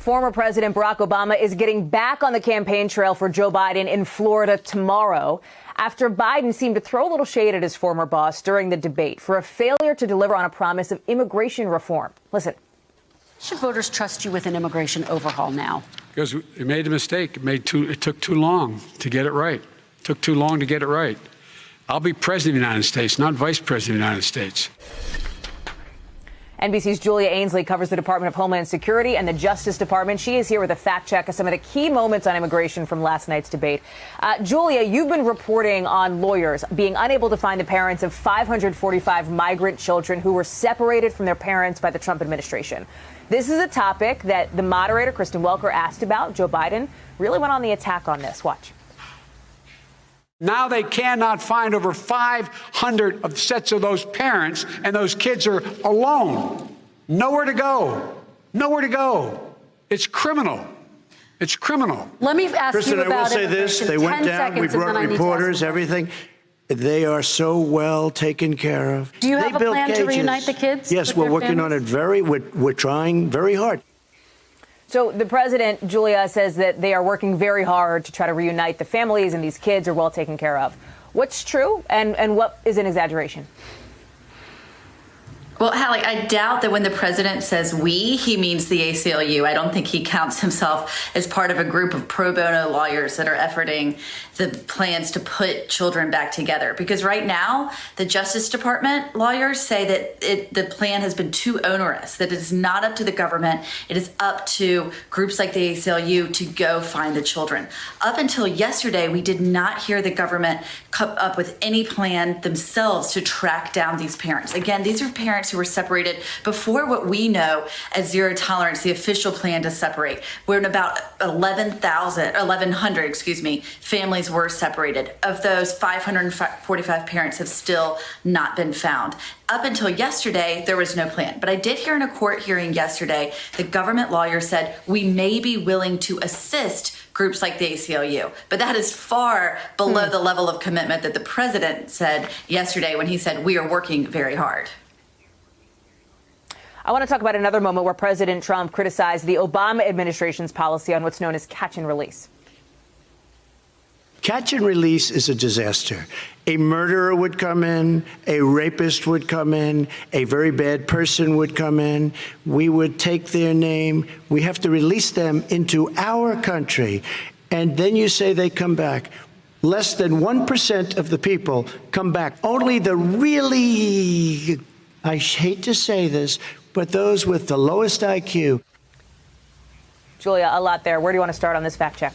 Former President Barack Obama is getting back on the campaign trail for Joe Biden in Florida tomorrow after Biden seemed to throw a little shade at his former boss during the debate for a failure to deliver on a promise of immigration reform. Listen. Should voters trust you with an immigration overhaul now? Because we made a mistake. It took too long to get it right. It took too long to get it right. I'll be president of the United States, not vice president of the United States. NBC's Julia Ainsley covers the Department of Homeland Security and the Justice Department. She is here with a fact check of some of the key moments on immigration from last night's debate. Julia, you've been reporting on lawyers being unable to find the parents of 545 migrant children who were separated from their parents by the Trump administration. This is a topic that the moderator, Kristen Welker, asked about. Joe Biden really went on the attack on this. Watch. Now they cannot find over 500 of sets of those parents, and those kids are alone. Nowhere to go. Nowhere to go. It's criminal. It's criminal. Let me ask Kristen, you about I will say this. They went down. We brought reporters, everything. They are so well taken care of. Do you have a plan to reunite the kids? Yes, we're working on it we're trying very hard. So the president, Julia, says that they are working very hard to try to reunite the families and these kids are well taken care of. What's true and what is an exaggeration? Well, Hallie, I doubt that when the president says we, he means the ACLU. I don't think he counts himself as part of a group of pro bono lawyers that are efforting the plans to put children back together. Because right now, the Justice Department lawyers say that the plan has been too onerous, that it is not up to the government. It is up to groups like the ACLU to go find the children. Up until yesterday, we did not hear the government come up with any plan themselves to track down these parents. Again, these are parents who were separated before what we know as zero tolerance, the official plan to separate. We're in about 1,100, families were separated. Of those, 545 parents have still not been found. Up until yesterday, there was no plan. But I did hear in a court hearing yesterday, the government lawyer said, we may be willing to assist groups like the ACLU. But that is far below the level of commitment that the president said yesterday when he said, we are working very hard. I want to talk about another moment where President Trump criticized the Obama administration's policy on what's known as catch and release. Catch and release is a disaster. A murderer would come in, a rapist would come in, a very bad person would come in. We would take their name. We have to release them into our country. And then you say they come back. Less than 1% of the people come back. Only the really, I hate to say this, but those with the lowest IQ. Julia, a lot there. Where do you want to start on this fact check?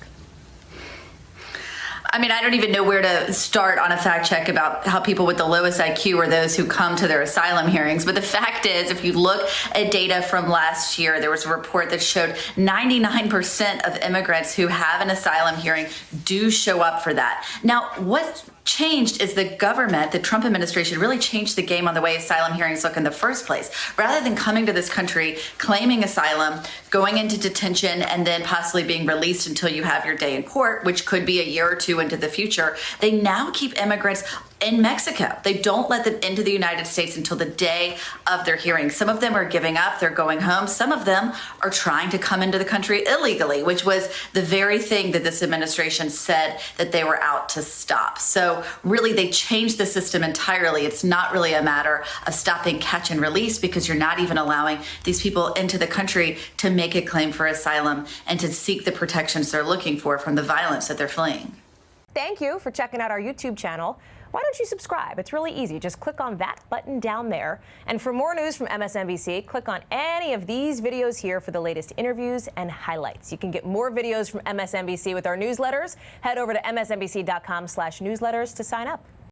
I mean, I don't even know where to start on a fact check about how people with the lowest IQ are those who come to their asylum hearings. But the fact is, if you look at data from last year, there was a report that showed 99% of immigrants who have an asylum hearing do show up for that. Now, what changed is the government, the Trump administration, really changed the game on the way asylum hearings look in the first place. Rather than coming to this country, claiming asylum, going into detention, and then possibly being released until you have your day in court, which could be a year or two into the future, they now keep immigrants in Mexico. They don't let them into the United States until the day of their hearing. Some of them are giving up, they're going home. Some of them are trying to come into the country illegally, which was the very thing that this administration said that they were out to stop. So really, they changed the system entirely. It's not really a matter of stopping catch and release because you're not even allowing these people into the country to make a claim for asylum and to seek the protections they're looking for from the violence that they're fleeing. Thank you for checking out our YouTube channel. Why don't you subscribe? It's really easy. Just click on that button down there. And for more news from MSNBC, click on any of these videos here for the latest interviews and highlights. You can get more videos from MSNBC with our newsletters. Head over to msnbc.com/newsletters to sign up.